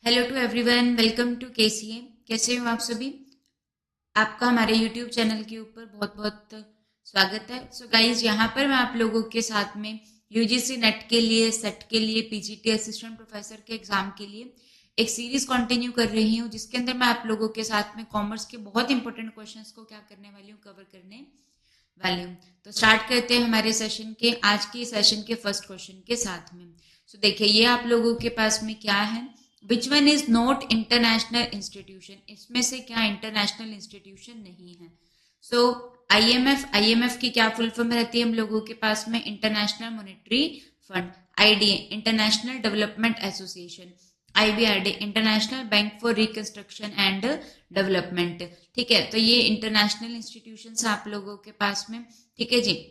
Hello to everyone, welcome to KCA. कैसे हो आप सभी? आपका हमारे यूट्यूब चैनल के ऊपर बहुत बहुत स्वागत है। सो गाइज, यहाँ पर मैं आप लोगों के साथ में यूजीसी नेट के लिए, सेट के लिए, पीजीटी असिस्टेंट प्रोफेसर के एग्जाम के लिए एक सीरीज कंटिन्यू कर रही हूँ, जिसके अंदर मैं आप लोगों के साथ में कॉमर्स के बहुत इंपॉर्टेंट क्वेश्चंस को क्या करने वाली हूँ, कवर करने वाली हूँ। तो स्टार्ट करते हैं हमारे सेशन के, आज के सेशन के फर्स्ट क्वेश्चन के साथ में। सो देखिए, ये आप लोगों के पास में क्या है, विच one is not international institution, इसमें से क्या इंटरनेशनल इंस्टीट्यूशन नहीं है। सो आईएमएफ की क्या फुल फॉर्म रहती है हम लोगों के पास में, international monetary fund. IDA, international development association. IBRD, international bank for reconstruction and development. ठीक है, तो ये इंटरनेशनल इंस्टीट्यूशंस आप लोगों के पास में। ठीक है जी।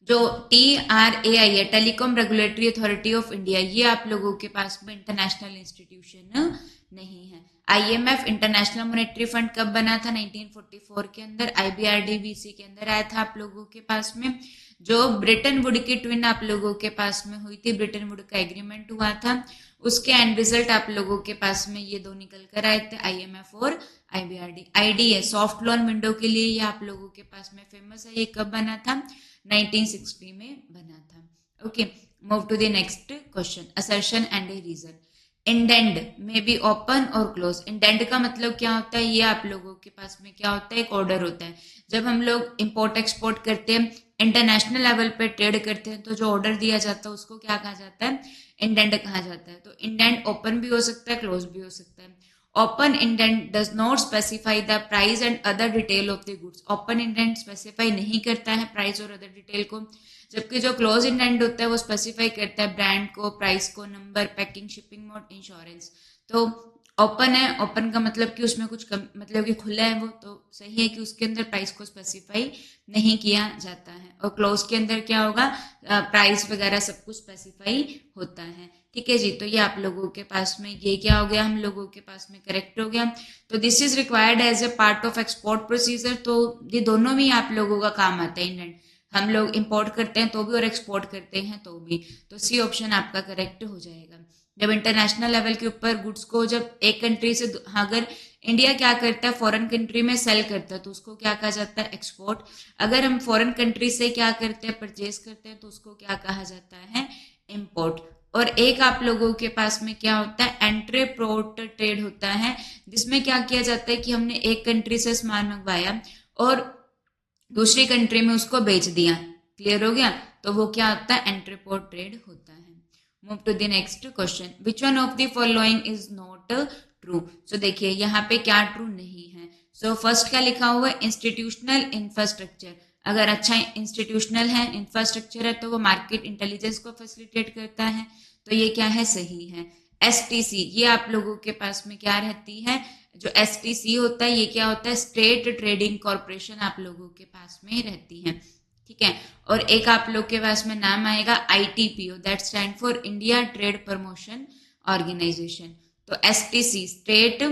जो TRAI है, telecom regulatory authority of India, ये आप लोगों के पास में इंटरनेशनल इंस्टीट्यूशन नहीं है। आईएमएफ, इंटरनेशनल मॉनेटरी फंड, कब बना था? 1944 के अंदर। आईबीआरडी भी इसी के अंदर आया था आप लोगों के पास में। जो ब्रिटेन वुड की ट्विन आप लोगों के पास में हुई थी, ब्रिटेन वुड का एग्रीमेंट हुआ था, उसके एंड रिजल्ट आप लोगों के पास में ये दो निकल कर आए थे, आईएमएफ और आईबीआरडी। आईडी है, सॉफ्ट लोन विंडो के लिए, ये आप लोगों के पास में फेमस है। ये कब बना था? 1960 में बना था। Okay, move to the next question, assertion and a reason. Indent में बी ओपन और क्लोज। इंडेंड का मतलब क्या होता है? ये आप लोगों के पास में क्या होता है, एक ऑर्डर होता है। जब हम लोग इंपोर्ट एक्सपोर्ट करते हैं, इंटरनेशनल लेवल पे ट्रेड करते हैं, तो जो ऑर्डर दिया जाता है उसको क्या कहा जाता है? इंडेंट कहा जाता है। तो इंडेंट ओपन भी हो सकता है, क्लोज भी हो सकता है। Open indent does not specify the price and other detail of the goods. Open indent specify नहीं करता है प्राइस और अदर डिटेल को, जबकि जो क्लोज इंडेंट होता है वो स्पेसिफाई करता है ब्रांड को, प्राइस को, number, packing, shipping mode, insurance. तो ओपन है, ओपन का मतलब कि उसमें कुछ मतलब कि खुला है वो, तो सही है कि उसके अंदर प्राइस को स्पेसिफाई नहीं किया जाता है। और क्लोज के अंदर क्या होगा, प्राइस वगैरह सब कुछ स्पेसिफाई होता है। ठीक है जी, तो ये आप लोगों के पास में ये क्या हो गया, हम लोगों के पास में करेक्ट हो गया। तो this is required as a part of export procedure. तो ये दोनों भी आप लोगों का काम आता है। इंडेंट हम लोग इंपोर्ट करते हैं तो भी और एक्सपोर्ट करते हैं तो भी। तो सी ऑप्शन आपका करेक्ट हो जाएगा। जब इंटरनेशनल लेवल के ऊपर गुड्स को जब एक कंट्री से, अगर इंडिया क्या करता है, फॉरेन कंट्री में सेल करता है, तो उसको क्या कहा जाता है? एक्सपोर्ट। अगर हम फॉरेन कंट्री से क्या करते हैं, परचेज करते हैं, तो उसको क्या कहा जाता है? इम्पोर्ट। और एक आप लोगों के पास में क्या होता है, एंट्रीपोर्ट ट्रेड होता है, जिसमें क्या किया जाता है कि हमने एक कंट्री से सामान मंगवाया और दूसरी कंट्री में उसको बेच दिया। क्लियर हो गया? तो वो क्या होता है? एंट्रीपोर्ट ट्रेड होता है। Move to the next question, which one of the following is not true. So देखिए, यहाँ पे क्या ट्रू नहीं है। सो फर्स्ट क्या लिखा हुआ है? Institutional infrastructure. अगर अच्छा इंस्टीट्यूशनल है, इंफ्रास्ट्रक्चर है, तो वो मार्केट इंटेलिजेंस को फैसिलिटेट करता है, तो ये क्या है? सही है। STC, ये आप लोगों के पास में क्या रहती है? जो STC होता है, ये क्या होता है? स्टेट ट्रेडिंग कॉर्पोरेशन आप लोगों के पास में रहती है। ठीक है। और एक आप लोग के पास में नाम आएगा ITPO, that stand for India trade promotion organisation. तो STC, state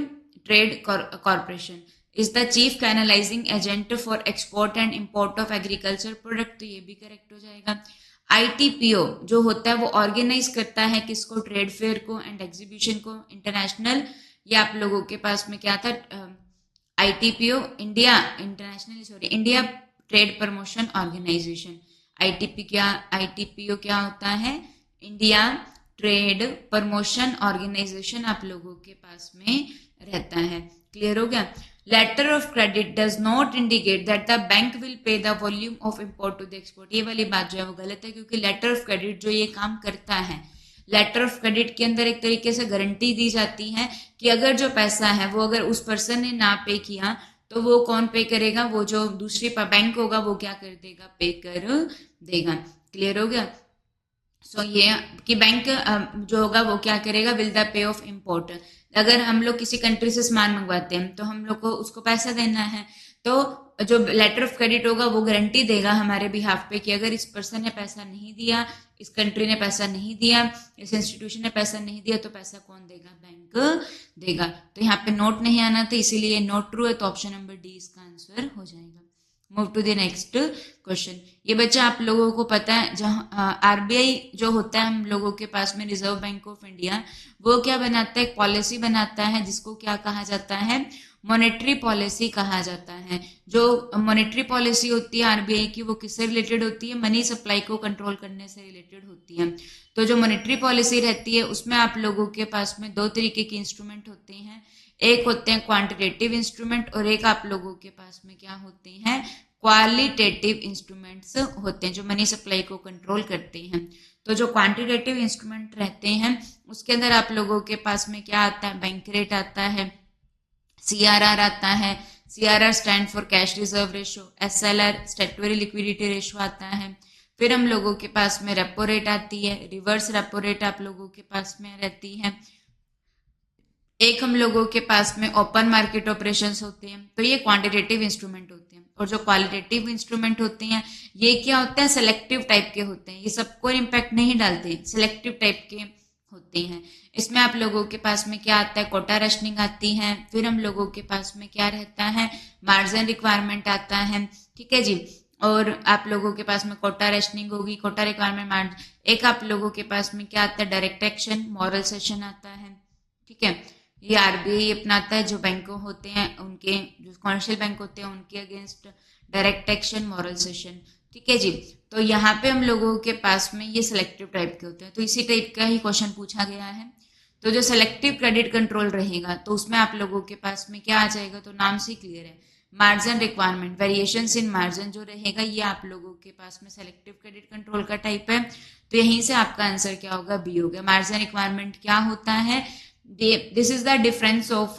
trade corporation, is the chief canalising agent for export and import of agriculture product, तो ये भी करेक्ट हो जाएगा। ITPO जो होता है वो ऑर्गेनाइज करता है किसको? ट्रेड फेयर को एंड एग्जीबिशन को, इंटरनेशनल। ये आप लोगों के पास में क्या था? ITPO, India international, sorry, India trade promotion organization. ITPO क्या होता है? इंडिया ट्रेड प्रमोशन ऑर्गेनाइजेशन आप लोगों के पास में रहता है। क्लियर हो गया? Letter of credit does not indicate that the bank will pay the volume of import to the export. ये वाली बात जो है वो गलत है, क्योंकि लेटर ऑफ क्रेडिट जो ये काम करता है, लेटर ऑफ क्रेडिट के अंदर एक तरीके से गारंटी दी जाती है कि अगर जो पैसा है वो अगर उस पर्सन ने ना पे किया, तो वो कौन पे करेगा? वो जो दूसरी बैंक होगा वो क्या कर देगा? पे कर देगा। क्लियर हो गया? सो ये कि बैंक जो होगा वो क्या करेगा? Will the pay of import. अगर हम लोग किसी कंट्री से सामान मंगवाते हैं तो हम लोग को उसको पैसा देना है, तो जो लेटर ऑफ क्रेडिट होगा वो गारंटी देगा हमारे बिहाफ पे कि अगर इस पर्सन ने पैसा नहीं दिया, इस कंट्री ने पैसा नहीं दिया, इस इंस्टीट्यूशन ने पैसा नहीं दिया, तो पैसा कौन देगा? बैंक देगा। तो यहाँ पे नोट नहीं आना था, इसीलिए नोट ट्रू है, तो ऑप्शन नंबर डी इसका आंसर हो जाएगा। Move to the next question. ये बच्चा आप लोगों को पता है, जहाँ आरबीआई जो होता है हम लोगों के पास में, रिजर्व बैंक ऑफ इंडिया, वो क्या बनाता है, एक पॉलिसी बनाता है जिसको क्या कहा जाता है, मॉनेटरी पॉलिसी कहा जाता है। जो मॉनेटरी पॉलिसी होती है आरबीआई की, वो किससे रिलेटेड होती है, मनी सप्लाई को कंट्रोल करने से रिलेटेड होती है। तो जो मॉनेटरी पॉलिसी रहती है उसमें आप लोगों के पास में दो तरीके के इंस्ट्रूमेंट होते हैं, एक होते हैं क्वांटिटेटिव इंस्ट्रूमेंट और एक आप लोगों के पास में क्या होते हैं, क्वालिटेटिव इंस्ट्रूमेंट्स होते हैं जो मनी सप्लाई को कंट्रोल करते हैं। तो जो क्वांटिटेटिव इंस्ट्रूमेंट रहते हैं उसके अंदर आप लोगों के पास में क्या आता है, बैंक रेट आता है, सीआरआर आता है, CRR stand for cash reserve ratio, SLR statutory liquidity ratio आता है। फिर हम लोगों के पास में रेपो रेट आती है, रिवर्स रेपो रेट आप लोगों के पास में रहती है। एक हम लोगों के पास में ओपन मार्केट ऑपरेशंस होते हैं। तो ये क्वांटिटेटिव इंस्ट्रूमेंट होते हैं। और जो क्वालिटेटिव इंस्ट्रूमेंट होते हैं ये क्या होते हैं, सेलेक्टिव टाइप के होते हैं। ये सबको इम्पैक्ट नहीं डालते, सेलेक्टिव टाइप के होते हैं। इसमें आप लोगों के पास में क्या आता है, कोटा रशनिंग आती है। फिर हम लोगों के पास में क्या रहता है, मार्जिन रिक्वायरमेंट आता है, ठीक है जी। और आप लोगों के पास में कोटा रशनिंग होगी, कोटा रिक्वायरमेंट मार्जिन। एक आप लोगों के पास में क्या आता है, डायरेक्ट एक्शन, मॉरल सेशन आता है, ठीक है। ये आरबीआई अपनाता है, जो बैंक होते हैं उनके, जो कमर्शियल बैंक होते हैं उनके against direct action, moral session, ठीक है जी। तो यहाँ पे हम लोगों के पास में ये सिलेक्टिव टाइप के होते हैं। तो इसी टाइप का ही क्वेश्चन पूछा गया है। तो जो सेलेक्टिव क्रेडिट कंट्रोल रहेगा तो उसमें आप लोगों के पास में क्या आ जाएगा, तो नाम से क्लियर है, margin requirement, variations in margin जो रहेगा ये आप लोगों के पास में सेलेक्टिव क्रेडिट कंट्रोल का टाइप है। तो यहीं से आपका आंसर क्या होगा, बी होगा। मार्जिन रिक्वायरमेंट क्या होता है, this is the difference of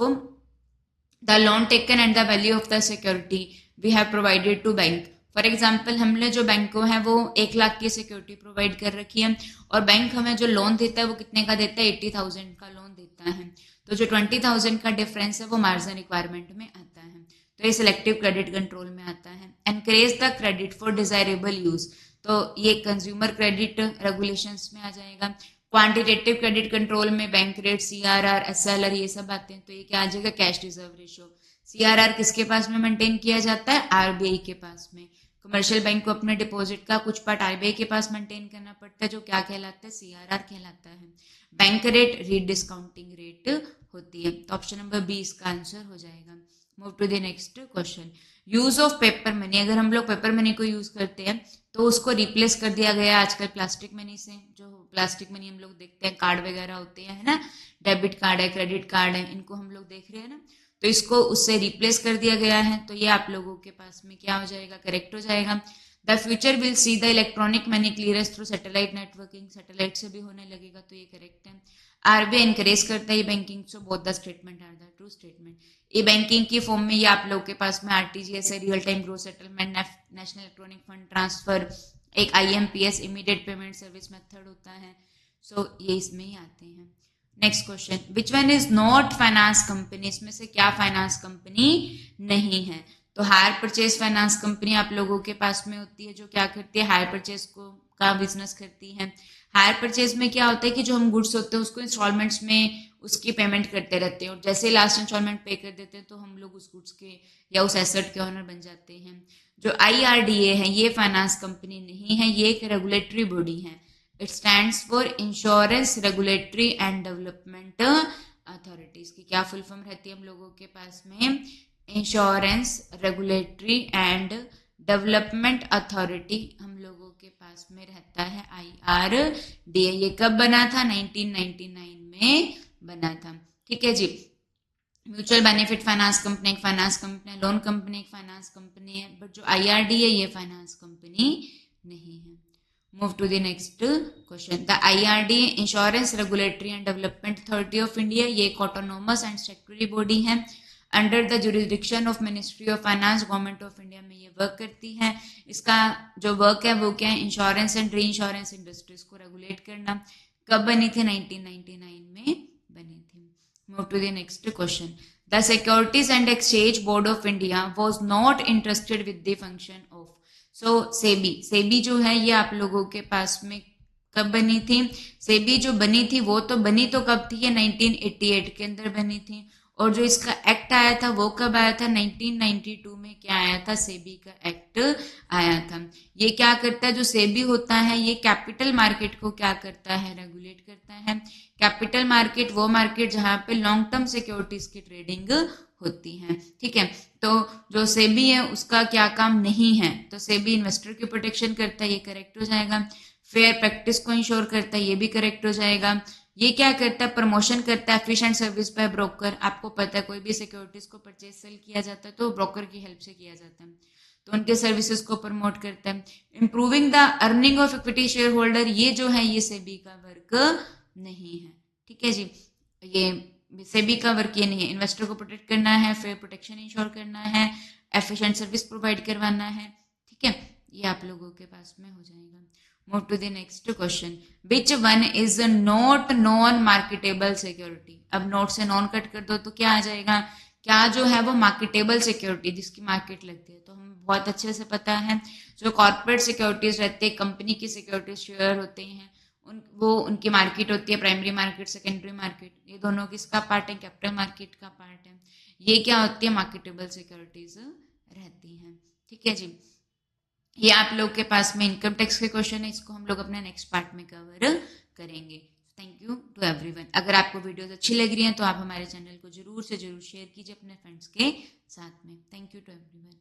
the loan taken and the value of the security we have provided to bank। For example हमने जो बैंक को है वो 1 लाख की सिक्योरिटी प्रोवाइड कर रखी है और बैंक हमें जो लोन देता है वो कितने का देता है, 80,000 का लोन देता है। तो जो 20,000 का डिफरेंस है वो मार्जिन रिक्वायरमेंट में आता है। तो ये सिलेक्टिव क्रेडिट कंट्रोल में आता है। Encourage the credit for desirable use, तो ये कंज्यूमर क्रेडिट रेगुलेशंस में आ जाएगा। क्वांटिटेटिव क्रेडिट कंट्रोल में बैंक रेट, सीआरआर, एसएलआर ये सब आते हैं। तो ये क्या आ जाएगा, कैश रिजर्व रेशो। सीआरआर किसके पास में मेंटेन किया जाता है, आरबीआई के पास में। कमर्शियल बैंक को अपने डिपॉजिट का कुछ पार्ट आरबीआई के पास मेंटेन करना पड़ता है, जो क्या कहलाता है, सीआरआर कहलाता है। Bank rate rediscounting rate होती है। तो ऑप्शन नंबर बी इसका आंसर हो जाएगा। Move to the next question. Use of paper money, अगर हम लोग पेपर मनी को यूज करते हैं तो उसको रिप्लेस कर दिया गया आजकल प्लास्टिक मनी से। जो प्लास्टिक मनी हम लोग देखते हैं, कार्ड वगैरह होते हैं, है ना, डेबिट कार्ड है, क्रेडिट कार्ड है, इनको हम लोग देख रहे हैं ना, तो इसको उससे रिप्लेस कर दिया गया है। तो ये आप लोगों के पास में क्या हो जाएगा, करेक्ट हो जाएगा। The future will see the electronic money clearance through satellite networking, satellite से भी होने लगेगा, तो ये करेक्ट है। आरबीआई इनकरेज करता है banking, so both the statement are the true statement. ये बैंकिंग की फॉर्म में ये आप लोग के पास में आरटीजीएस है, real time growth settlement, national electronic fund transfer, एक IMPS immediate payment service method होता है। सो ये इसमें ही आते हैं। Next question, which one is not finance company, इसमें से क्या फाइनेंस कंपनी नहीं है। तो हायर परचेज फाइनेंस कंपनी आप लोगों के पास में होती है, जो क्या करती है, हायर परचेज को का बिजनेस करती है। हायर परचेज में क्या होता है कि जो हम गुड्स होते हैं उसको इंस्टॉलमेंट्स में उसकी पेमेंट करते रहते हैं और जैसे लास्ट इंस्टॉलमेंट पे कर देते हैं तो हम लोग उस गुड्स के या उस एसेट के ओनर बन जाते हैं। जो आईआरडीए है ये फाइनेंस कंपनी नहीं है, ये एक रेगुलेटरी बॉडी है। It stands for insurance regulatory and development authority. इसकी क्या फुल फॉर्म रहती है हम लोगों के पास में, insurance regulatory and development authority हम लोगों के पास में रहता है आईआरडीए। ये कब बना था, 1999 में बना था, ठीक है जी। म्यूचुअल बेनिफिट फाइनेंस कंपनी एक फाइनेंस कंपनी है, लोन कंपनी एक फाइनेंस कंपनी है, बट जो आईआरडीए ये फाइनेंस कंपनी नहीं है। Move to the next question. The IRDA insurance regulatory and development authority of India, ये एक ऑटोनोमस एंड स्टैट्यूटरी बॉडी है under the jurisdiction of ministry of finance, government of India में ये work करती है। इसका जो वर्क है वो क्या है, insurance and reinsurance industries को रेगुलेट करना। कब बनी थी, 1999 में बनी थी। Move to the next question. The securities and exchange board of India was not interested with the function of, so SEBI जो है ये आप लोगों के पास में कब बनी थी, सेबी जो बनी थी वो तो बनी तो कब थी, ये 1988 के अंदर बनी थी और जो इसका एक्ट आया था वो कब आया था? 1992 में क्या आया था? सेबी का एक्ट आया था। ये क्या करता है? जो सेबी होता है ये कैपिटल मार्केट को क्या करता है? रेगुलेट करता है। कैपिटल मार्केट वो मार्केट जहां पे लॉन्ग टर्म सिक्योरिटीज की ट्रेडिंग होती है, ठीक है। तो जो सेबी है उसका क्या काम नहीं है? तो सेबी इन्वेस्टर की प्रोटेक्शन करता है, ये करेक्ट हो जाएगा। फेयर प्रैक्टिस को इंश्योर करता है, ये भी करेक्ट हो जाएगा। ये क्या करता है? प्रमोशन करता है एफिशिएंट सर्विस बाय ब्रोकर। आपको पता है कोई भी सिक्योरिटीज को परचेज सेल किया जाता है तो ब्रोकर की हेल्प से किया जाता है, तो उनके सर्विसेज को प्रमोट करता है। Improving the earning of equity share holder, ये जो है ये सेबी का वर्क नहीं है, ठीक है जी। ये सेबी का वर्क ये नहीं है। इन्वेस्टर को प्रोटेक्ट करना है, फेयर प्रोटेक्शन इंश्योर करना है, एफिशिएंट सर्विस प्रोवाइड करवाना है, ठीक है। ये आप लोगों के पास में हो जाएगा। Move to the next question, which one is not non marketable security. अब नोट से नॉन कट कर दो तो क्या आ जाएगा? क्या जो है वो मार्केटेबल सिक्योरिटी जिसकी मार्केट लगती है, तो हमें बहुत अच्छे से पता है जो कॉर्पोरेट सिक्योरिटीज रहते हैं, कंपनी की सिक्योरिटीज शेयर होते हैं, वो उनकी मार्केट होती है, प्राइमरी मार्केट, सेकेंडरी मार्केट, ये दोनों किसका पार्ट है? कैपिटल मार्केट का पार्ट है। ये क्या होती है? मार्केटेबल सिक्योरिटीज रहती हैं, ठीक है जी। ये आप लोग के पास में इनकम टैक्स के क्वेश्चन है, इसको हम लोग अपने नेक्स्ट पार्ट में कवर करेंगे। Thank you to everyone. अगर आपको वीडियोस अच्छी लग रही हैं तो आप हमारे चैनल को जरूर से जरूर शेयर कीजिए अपने फ्रेंड्स के साथ में। Thank you to everyone.